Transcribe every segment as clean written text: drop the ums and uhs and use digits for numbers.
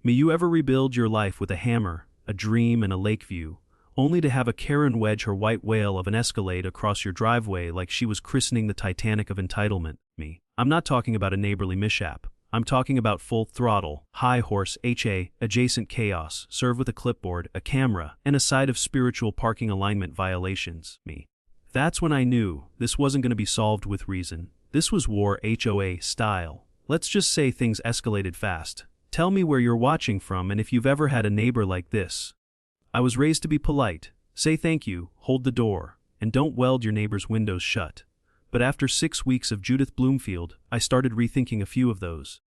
May you ever rebuild your life with a hammer, a dream, and a lake view, only to have a Karen wedge her white whale of an escalade across your driveway like she was christening the Titanic of entitlement. Me. I'm not talking about a neighborly mishap. I'm talking about full throttle, high horse, adjacent chaos, served with a clipboard, a camera, and a side of spiritual parking alignment violations. Me. That's when I knew this wasn't going to be solved with reason. This was war HOA style. Let's just say things escalated fast. Tell me where you're watching from and if you've ever had a neighbor like this. I was raised to be polite. Say thank you, hold the door, and don't weld your neighbor's windows shut. But after 6 weeks of Judith Bloomfield, I started rethinking a few of those.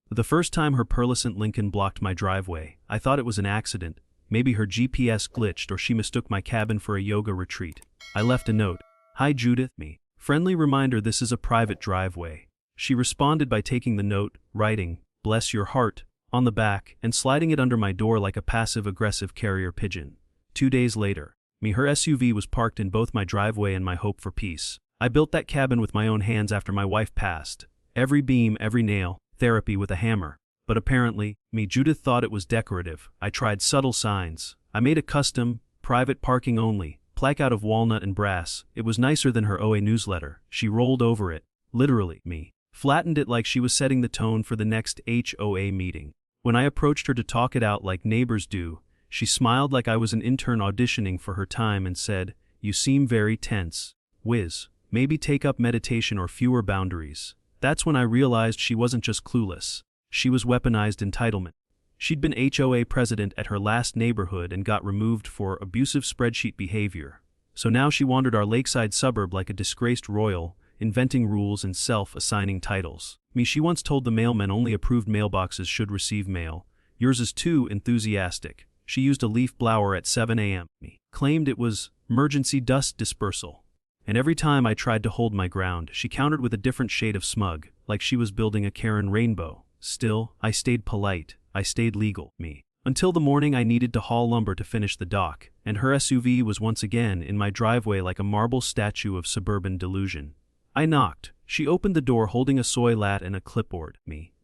The first time her pearlescent Lincoln blocked my driveway, I thought it was an accident. Maybe her GPS glitched or she mistook my cabin for a yoga retreat. I left a note. Hi Judith, me. Friendly reminder this is a private driveway. She responded by taking the note, writing, bless your heart, on the back, and sliding it under my door like a passive-aggressive carrier pigeon. 2 days later, her SUV was parked in both my driveway and my hope for peace. I built that cabin with my own hands after my wife passed. Every beam, every nail, therapy with a hammer. But apparently, Judith thought it was decorative. I tried subtle signs. I made a custom, private parking only, plaque out of walnut and brass. It was nicer than her OA newsletter. She rolled over it, literally, flattened it like she was setting the tone for the next HOA meeting. When I approached her to talk it out like neighbors do, she smiled like I was an intern auditioning for her time and said, you seem very tense. Whiz, maybe take up meditation or fewer boundaries. That's when I realized she wasn't just clueless. She was weaponized entitlement. She'd been HOA president at her last neighborhood and got removed for abusive spreadsheet behavior. So now she wandered our lakeside suburb like a disgraced royal, inventing rules and self-assigning titles. She once told the mailmen only approved mailboxes should receive mail. Yours is too enthusiastic. She used a leaf blower at 7 a.m. Claimed it was emergency dust dispersal. And every time I tried to hold my ground, she countered with a different shade of smug, like she was building a Karen rainbow. Still, I stayed polite. I stayed legal. Until the morning I needed to haul lumber to finish the dock, and her SUV was once again in my driveway like a marble statue of suburban delusion. I knocked. She opened the door holding a soy lat and a clipboard,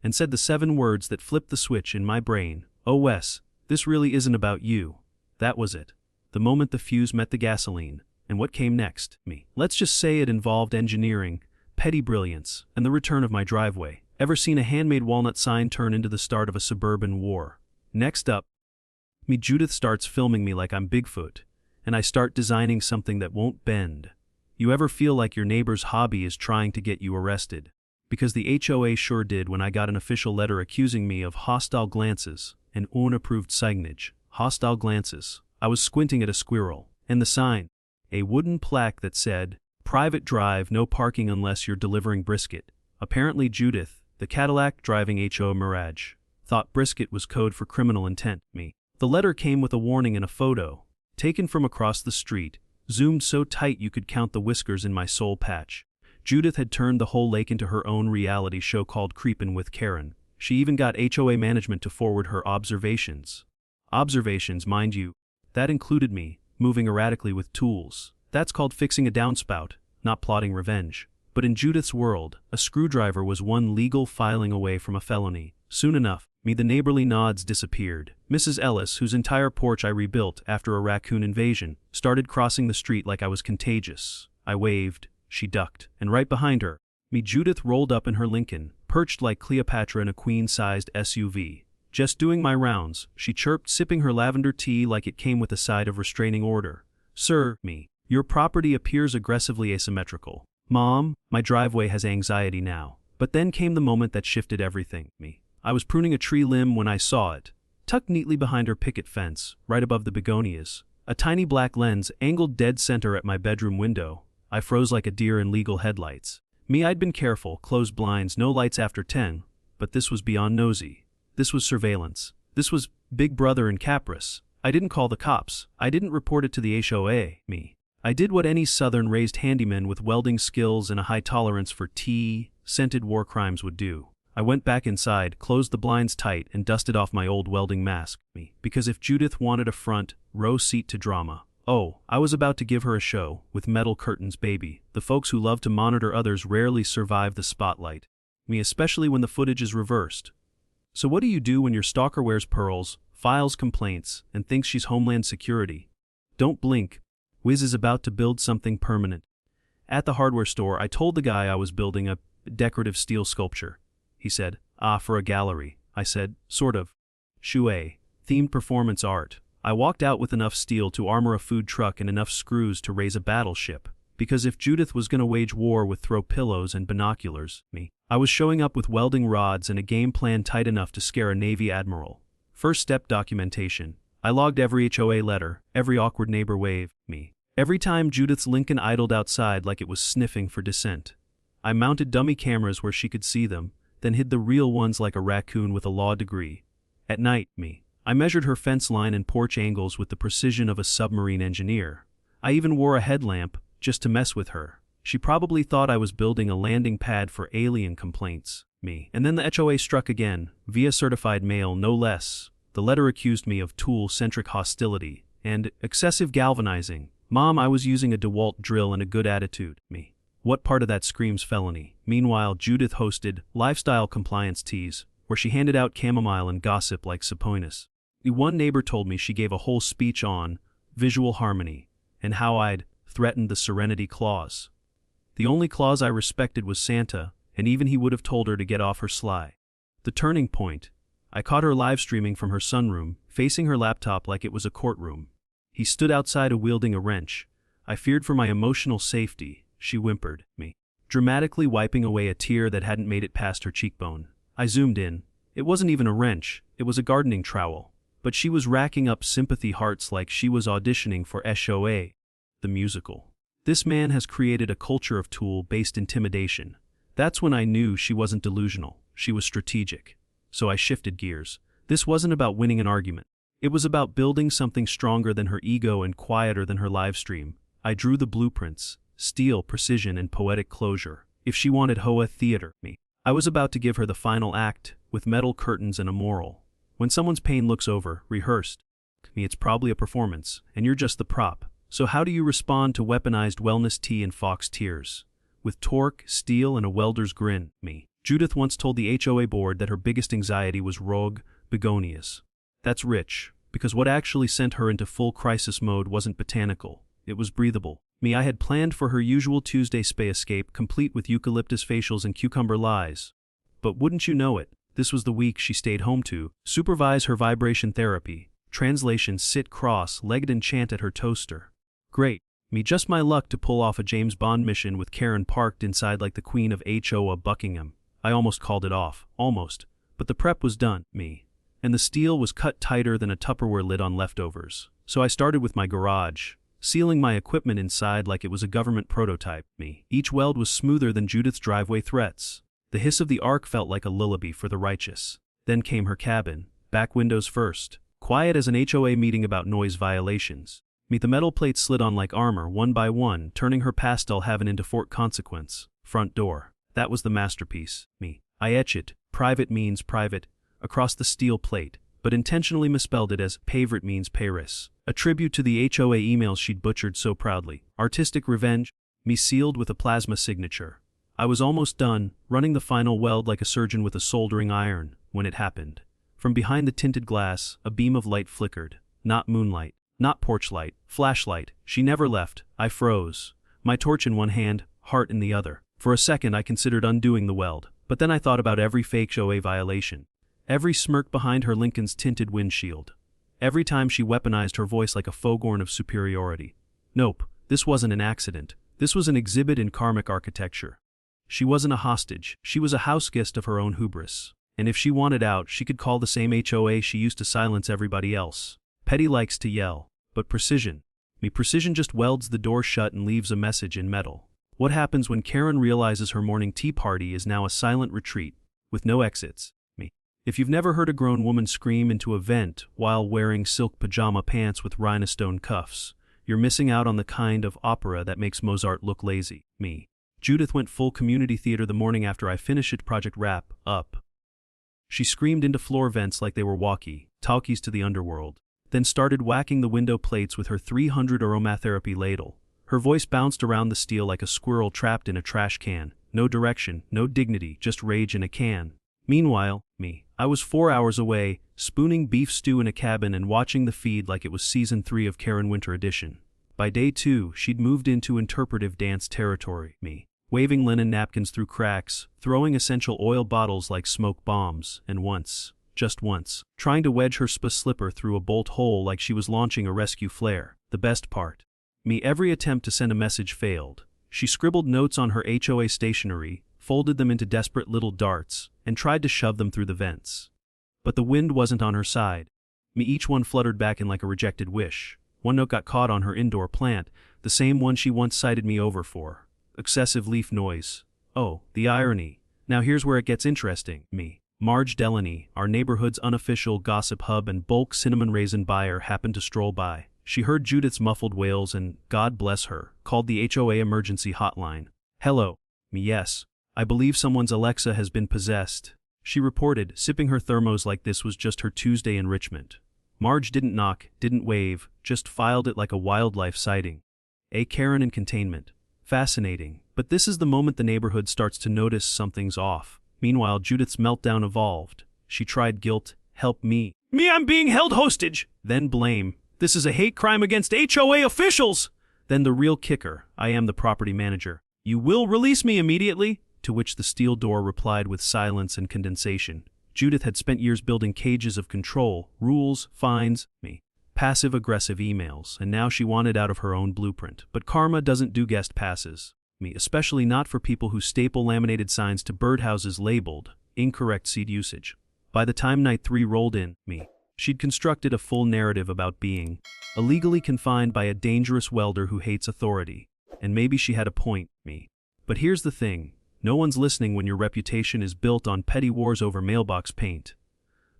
and said the 7 words that flipped the switch in my brain. Oh Wes, this really isn't about you. That was it. The moment the fuse met the gasoline. And what came next? Let's just say it involved engineering, petty brilliance, and the return of my driveway. Ever seen a handmade walnut sign turn into the start of a suburban war? Next up, Judith starts filming me like I'm Bigfoot, and I start designing something that won't bend. You ever feel like your neighbor's hobby is trying to get you arrested? Because the HOA sure did when I got an official letter accusing me of hostile glances and unapproved signage. Hostile glances. I was squinting at a squirrel. And the sign. A wooden plaque that said, private drive, no parking unless you're delivering brisket. Apparently Judith, the Cadillac driving HO Mirage, thought brisket was code for criminal intent. The letter came with a warning and a photo, taken from across the street, zoomed so tight you could count the whiskers in my soul patch. Judith had turned the whole lake into her own reality show called Creepin' with Karen. She even got HOA management to forward her observations. Observations, mind you. That included me moving erratically with tools. That's called fixing a downspout, not plotting revenge. But in Judith's world, a screwdriver was one legal filing away from a felony. Soon enough, the neighborly nods disappeared. Mrs. Ellis, whose entire porch I rebuilt after a raccoon invasion, started crossing the street like I was contagious. I waved, she ducked, and right behind her, Judith rolled up in her Lincoln, perched like Cleopatra in a queen-sized SUV. Just doing my rounds, she chirped, sipping her lavender tea like it came with a side of restraining order. Sir, your property appears aggressively asymmetrical. Mom, my driveway has anxiety now. But then came the moment that shifted everything. I was pruning a tree limb when I saw it, tucked neatly behind her picket fence, right above the begonias. A tiny black lens angled dead center at my bedroom window. I froze like a deer in legal headlights. I'd been careful, closed blinds, no lights after 10, but this was beyond nosy. This was surveillance. This was Big Brother in Capris. I didn't call the cops. I didn't report it to the HOA. I did what any southern-raised handyman with welding skills and a high tolerance for tea-scented war crimes would do. I went back inside, closed the blinds tight, and dusted off my old welding mask. Because if Judith wanted a front row seat to drama, I was about to give her a show, with metal curtains, baby. The folks who love to monitor others rarely survive the spotlight. Especially when the footage is reversed. So what do you do when your stalker wears pearls, files complaints, and thinks she's Homeland Security? Don't blink. Wiz is about to build something permanent. At the hardware store, I told the guy I was building a decorative steel sculpture. He said, for a gallery. I said, sort of. Shuei, themed performance art. I walked out with enough steel to armor a food truck and enough screws to raise a battleship. Because if Judith was gonna wage war with throw pillows and binoculars, I was showing up with welding rods and a game plan tight enough to scare a Navy admiral. First step documentation. I logged every HOA letter, every awkward neighbor wave, every time Judith's Lincoln idled outside like it was sniffing for dissent. I mounted dummy cameras where she could see them, then hid the real ones like a raccoon with a law degree. At night, I measured her fence line and porch angles with the precision of a submarine engineer. I even wore a headlamp, just to mess with her. She probably thought I was building a landing pad for alien complaints, And then the HOA struck again, via certified mail no less. The letter accused me of tool-centric hostility and excessive galvanizing. Mom, I was using a DeWalt drill and a good attitude, What part of that screams felony? Meanwhile, Judith hosted lifestyle compliance teas, where she handed out chamomile and gossip like Sepoinus. One neighbor told me she gave a whole speech on visual harmony and how I'd threatened the Serenity Clause. The only clause I respected was Santa, and even he would have told her to get off her sly. The turning point. I caught her live streaming from her sunroom, facing her laptop like it was a courtroom. He stood outside wielding a wrench. I feared for my emotional safety, she whimpered, dramatically wiping away a tear that hadn't made it past her cheekbone. I zoomed in. It wasn't even a wrench, it was a gardening trowel. But she was racking up sympathy hearts like she was auditioning for SOA, the musical. This man has created a culture of tool-based intimidation. That's when I knew she wasn't delusional, she was strategic. So I shifted gears. This wasn't about winning an argument. It was about building something stronger than her ego and quieter than her live stream. I drew the blueprints, steel, precision, and poetic closure. If she wanted Hoa theater, I was about to give her the final act, with metal curtains and a moral. When someone's pain looks over, rehearsed, it's probably a performance, and you're just the prop. So how do you respond to weaponized wellness tea and fox tears? With torque, steel, and a welder's grin, Judith once told the HOA board that her biggest anxiety was rogue begonias. That's rich, because what actually sent her into full crisis mode wasn't botanical, it was breathable. I had planned for her usual Tuesday spa escape, complete with eucalyptus facials and cucumber lies. But wouldn't you know it, this was the week she stayed home to supervise her vibration therapy. Translation: sit cross-legged and chant at her toaster. Great. Just my luck to pull off a James Bond mission with Karen parked inside like the Queen of HOA Buckingham. I almost called it off. Almost. But the prep was done, And the steel was cut tighter than a Tupperware lid on leftovers. So I started with my garage, sealing my equipment inside like it was a government prototype, Each weld was smoother than Judith's driveway threats. The hiss of the arc felt like a lullaby for the righteous. Then came her cabin, back windows first. Quiet as an HOA meeting about noise violations. The metal plates slid on like armor, one by one, turning her pastel heaven into Fort Consequence. Front door. That was the masterpiece, I etched it, private means private, across the steel plate, but intentionally misspelled it as favorite means Paris. A tribute to the HOA emails she'd butchered so proudly. Artistic revenge, sealed with a plasma signature. I was almost done, running the final weld like a surgeon with a soldering iron, when it happened. From behind the tinted glass, a beam of light flickered. Not moonlight, not porch light, flashlight. She never left. I froze. My torch in one hand, heart in the other. For a second I considered undoing the weld, but then I thought about every fake HOA violation. Every smirk behind her Lincoln's tinted windshield. Every time she weaponized her voice like a foghorn of superiority. Nope, this wasn't an accident. This was an exhibit in karmic architecture. She wasn't a hostage, she was a house guest of her own hubris. And if she wanted out, she could call the same HOA she used to silence everybody else. Petty likes to yell, but precision. Precision just welds the door shut and leaves a message in metal. What happens when Karen realizes her morning tea party is now a silent retreat, with no exits? If you've never heard a grown woman scream into a vent while wearing silk pajama pants with rhinestone cuffs, you're missing out on the kind of opera that makes Mozart look lazy. Judith went full community theater the morning after I finished it. Project Wrap Up. She screamed into floor vents like they were talkies to the underworld, then started whacking the window plates with her 300 aromatherapy ladle. Her voice bounced around the steel like a squirrel trapped in a trash can. No direction, no dignity, just rage in a can. Meanwhile, I was 4 hours away, spooning beef stew in a cabin and watching the feed like it was season 3 of Karen Winter Edition. By day 2, she'd moved into interpretive dance territory, waving linen napkins through cracks, throwing essential oil bottles like smoke bombs, and once, just once, trying to wedge her slipper through a bolt hole like she was launching a rescue flare. The best part. Every attempt to send a message failed. She scribbled notes on her HOA stationery, folded them into desperate little darts, and tried to shove them through the vents. But the wind wasn't on her side. Each one fluttered back in like a rejected wish. One note got caught on her indoor plant, the same one she once cited me over for. Excessive leaf noise. Oh, the irony. Now here's where it gets interesting. Marge Delaney, our neighborhood's unofficial gossip hub and bulk cinnamon raisin buyer, happened to stroll by. She heard Judith's muffled wails and, God bless her, called the HOA emergency hotline. Hello. Yes. I believe someone's Alexa has been possessed, she reported, sipping her thermos like this was just her Tuesday enrichment. Marge didn't knock, didn't wave, just filed it like a wildlife sighting. A Karen in containment. Fascinating, but this is the moment the neighborhood starts to notice something's off. Meanwhile, Judith's meltdown evolved. She tried guilt, help me. I'm being held hostage! Then blame. This is a hate crime against HOA officials! Then the real kicker, I am the property manager. You will release me immediately? To which the steel door replied with silence and condensation. Judith had spent years building cages of control, rules, fines, passive-aggressive emails, and now she wanted out of her own blueprint. But karma doesn't do guest passes. Especially not for people who staple laminated signs to birdhouses labeled incorrect seed usage. By the time night 3 rolled in, she'd constructed a full narrative about being illegally confined by a dangerous welder who hates authority. And maybe she had a point, But here's the thing. No one's listening when your reputation is built on petty wars over mailbox paint.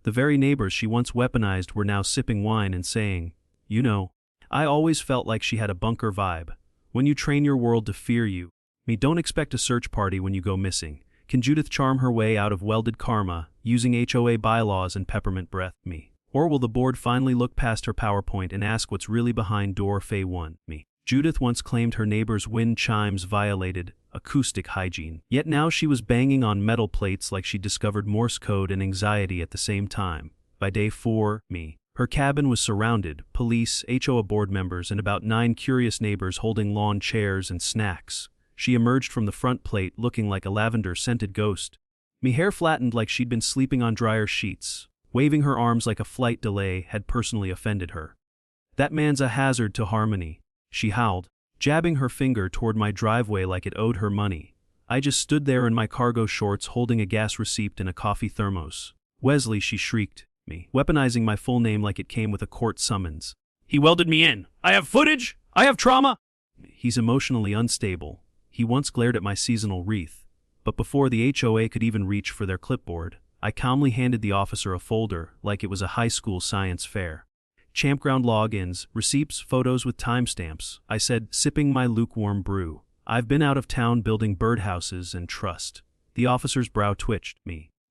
The very neighbors she once weaponized were now sipping wine and saying, I always felt like she had a bunker vibe. When you train your world to fear you, don't expect a search party when you go missing. Can Judith charm her way out of welded karma, using HOA bylaws and peppermint breath, Or will the board finally look past her PowerPoint and ask what's really behind door Fay 1, Judith once claimed her neighbor's wind chimes violated acoustic hygiene. Yet now she was banging on metal plates like she discovered Morse code and anxiety at the same time. By day 4, her cabin was surrounded, police, HOA board members, and about 9 curious neighbors holding lawn chairs and snacks. She emerged from the front plate looking like a lavender-scented ghost. Hair flattened like she'd been sleeping on dryer sheets. Waving her arms like a flight delay had personally offended her. That man's a hazard to harmony, she howled, jabbing her finger toward my driveway like it owed her money. I just stood there in my cargo shorts holding a gas receipt and a coffee thermos. Wesley, she shrieked, weaponizing my full name like it came with a court summons. He welded me in. I have footage. I have trauma. He's emotionally unstable. He once glared at my seasonal wreath. But before the HOA could even reach for their clipboard, I calmly handed the officer a folder like it was a high school science fair. Champground logins, receipts, photos with timestamps. I said, sipping my lukewarm brew. I've been out of town building birdhouses and trust. The officer's brow twitched.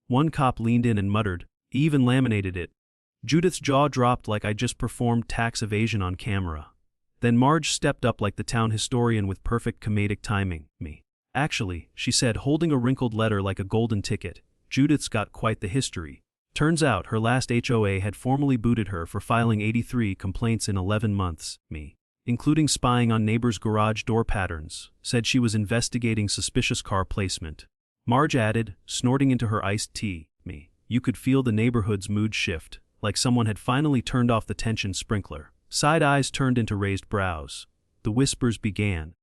One cop leaned in and muttered, he even laminated it. Judith's jaw dropped like I just performed tax evasion on camera. Then Marge stepped up like the town historian with perfect comedic timing. Actually, she said, holding a wrinkled letter like a golden ticket, Judith's got quite the history. Turns out her last HOA had formally booted her for filing 83 complaints in 11 months, including spying on neighbors' garage door patterns, said she was investigating suspicious car placement. Marge added, snorting into her iced tea, you could feel the neighborhood's mood shift, like someone had finally turned off the tension sprinkler. Side eyes turned into raised brows. The whispers began.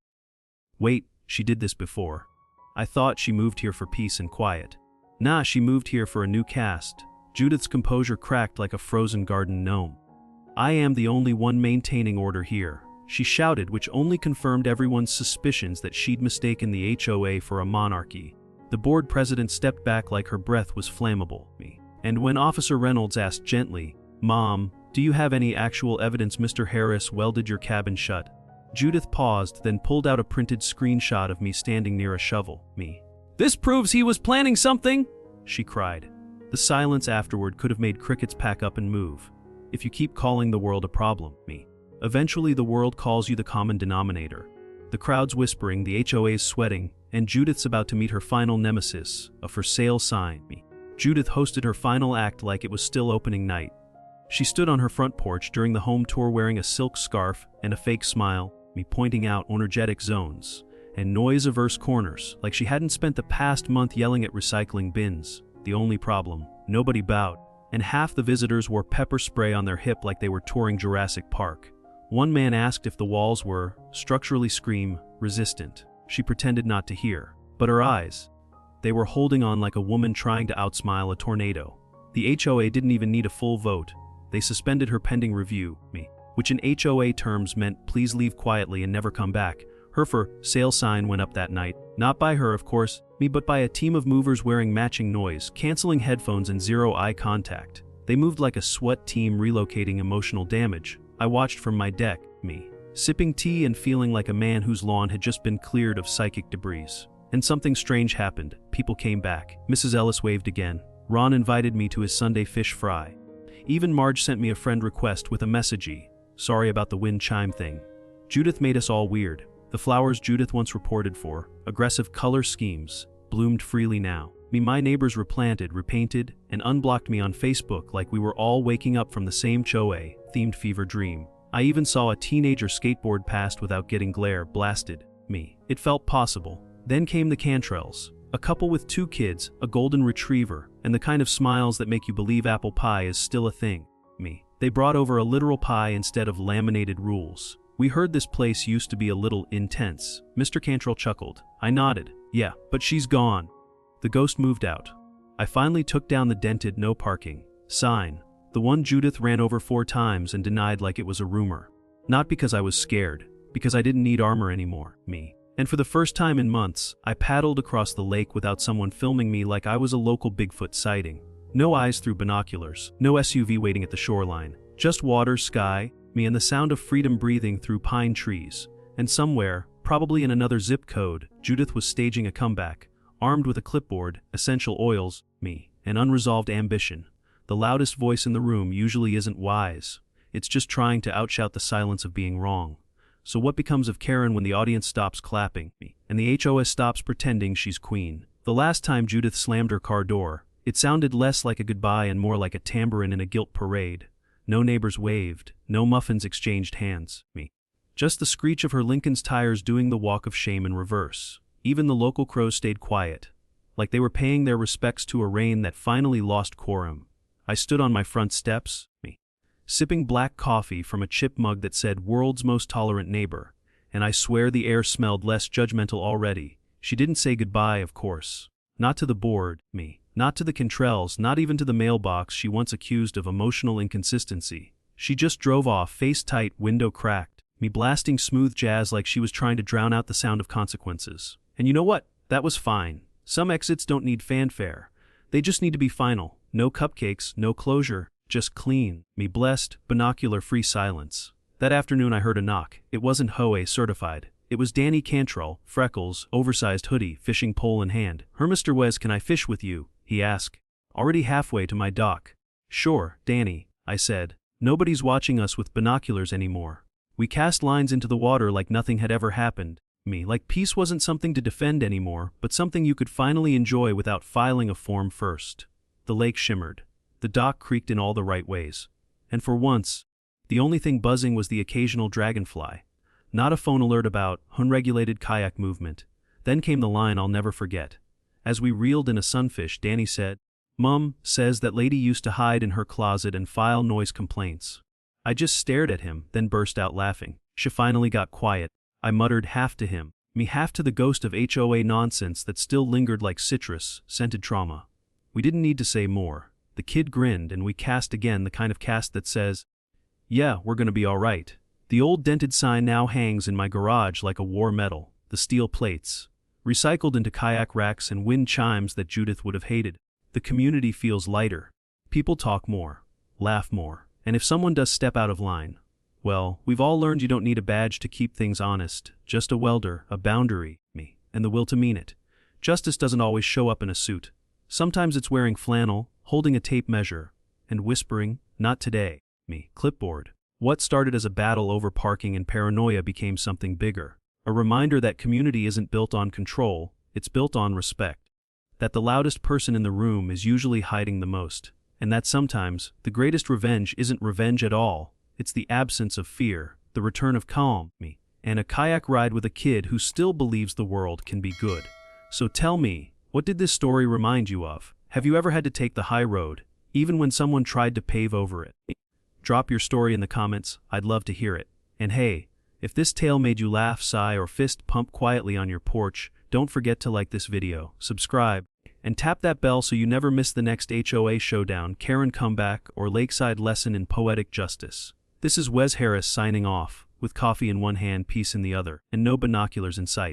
Wait, she did this before. I thought she moved here for peace and quiet. Nah, she moved here for a new cast. Judith's composure cracked like a frozen garden gnome. I am the only one maintaining order here, she shouted, which only confirmed everyone's suspicions that she'd mistaken the HOA for a monarchy. The board president stepped back like her breath was flammable. And when Officer Reynolds asked gently, Mom, do you have any actual evidence Mr. Harris welded your cabin shut? Judith paused, then pulled out a printed screenshot of me standing near a shovel. This proves he was planning something, she cried. The silence afterward could have made crickets pack up and move. If you keep calling the world a problem, eventually the world calls you the common denominator. The crowd's whispering, the HOA's sweating, and Judith's about to meet her final nemesis, a for sale sign. Judith hosted her final act like it was still opening night. She stood on her front porch during the home tour wearing a silk scarf and a fake smile, me pointing out energetic zones and noise-averse corners like she hadn't spent the past month yelling at recycling bins. The only problem, nobody bowed, and half the visitors wore pepper spray on their hip like they were touring Jurassic Park. One man asked if the walls were structurally scream-resistant. She pretended not to hear, but her eyes, they were holding on like a woman trying to outsmile a tornado. The HOA didn't even need a full vote. They suspended her pending review, which in HOA terms meant please leave quietly and never come back. Her for sale sign went up that night, not by her of course, but by a team of movers wearing matching noise, canceling headphones and zero eye contact. They moved like a SWAT team relocating emotional damage. I watched from my deck, sipping tea and feeling like a man whose lawn had just been cleared of psychic debris. And something strange happened. People came back. Mrs. Ellis waved again. Ron invited me to his Sunday fish fry. Even Marge sent me a friend request with a messagey. Sorry about the wind chime thing. Judith made us all weird. The flowers Judith once reported for, aggressive color schemes, bloomed freely now. My neighbors replanted, repainted, and unblocked me on Facebook like we were all waking up from the same Choe-themed fever dream. I even saw a teenager skateboard past without getting glare blasted. It felt possible. Then came the Cantrells, a couple with 2 kids, a golden retriever, and the kind of smiles that make you believe apple pie is still a thing. They brought over a literal pie instead of laminated rules. We heard this place used to be a little intense. Mr. Cantrell chuckled. I nodded. Yeah, but she's gone. The ghost moved out. I finally took down the dented no parking sign, the one Judith ran over 4 times and denied like it was a rumor. Not because I was scared, because I didn't need armor anymore, And for the first time in months, I paddled across the lake without someone filming me like I was a local Bigfoot sighting. No eyes through binoculars, no SUV waiting at the shoreline, just water, sky, me and the sound of freedom breathing through pine trees. And somewhere, probably in another zip code, Judith was staging a comeback, armed with a clipboard, essential oils, and unresolved ambition. The loudest voice in the room usually isn't wise. It's just trying to outshout the silence of being wrong. So what becomes of Karen when the audience stops clapping, and the HOS stops pretending she's queen? The last time Judith slammed her car door, it sounded less like a goodbye and more like a tambourine in a guilt parade. No neighbors waved, no muffins exchanged hands, just the screech of her Lincoln's tires doing the walk of shame in reverse. Even the local crows stayed quiet, like they were paying their respects to a rain that finally lost quorum. I stood on my front steps, sipping black coffee from a chip mug that said world's most tolerant neighbor, and I swear the air smelled less judgmental already. She didn't say goodbye, of course. Not to the board, not to the Cantrells, not even to the mailbox she once accused of emotional inconsistency. She just drove off, face tight, window cracked, me blasting smooth jazz like she was trying to drown out the sound of consequences. And you know what? That was fine. Some exits don't need fanfare. They just need to be final. No cupcakes, no closure, just clean, blessed, binocular-free silence. That afternoon I heard a knock. It wasn't HOA certified. It was Danny Cantrell, freckles, oversized hoodie, fishing pole in hand. Mr. Wes, can I fish with you? He asked. Already halfway to my dock. Sure, Danny, I said. Nobody's watching us with binoculars anymore. We cast lines into the water like nothing had ever happened. Like peace wasn't something to defend anymore, but something you could finally enjoy without filing a form first. The lake shimmered. The dock creaked in all the right ways. And for once, the only thing buzzing was the occasional dragonfly. Not a phone alert about unregulated kayak movement. Then came the line I'll never forget. As we reeled in a sunfish, Danny said, Mom says that lady used to hide in her closet and file noise complaints. I just stared at him, then burst out laughing. She finally got quiet. I muttered half to him, half to the ghost of HOA nonsense that still lingered like citrus, scented trauma. We didn't need to say more. The kid grinned and we cast again, the kind of cast that says, yeah, we're gonna be alright. The old dented sign now hangs in my garage like a war medal, the steel plates, recycled into kayak racks and wind chimes that Judith would have hated. The community feels lighter. People talk more, laugh more, and if someone does step out of line, well, we've all learned you don't need a badge to keep things honest, just a welder, a boundary, and the will to mean it. Justice doesn't always show up in a suit. Sometimes it's wearing flannel, holding a tape measure, and whispering, not today, clipboard. What started as a battle over parking and paranoia became something bigger. A reminder that community isn't built on control, it's built on respect. that the loudest person in the room is usually hiding the most, and that sometimes the greatest revenge isn't revenge at all, it's the absence of fear, the return of calm, and a kayak ride with a kid who still believes the world can be good. So tell me, what did this story remind you of? Have you ever had to take the high road, even when someone tried to pave over it? Drop your story in the comments, I'd love to hear it. And hey, if this tale made you laugh, sigh, or fist pump quietly on your porch, don't forget to like this video, subscribe, and tap that bell so you never miss the next HOA showdown, Karen comeback, or lakeside lesson in poetic justice. This is Wes Harris signing off, with coffee in one hand, peace in the other, and no binoculars in sight.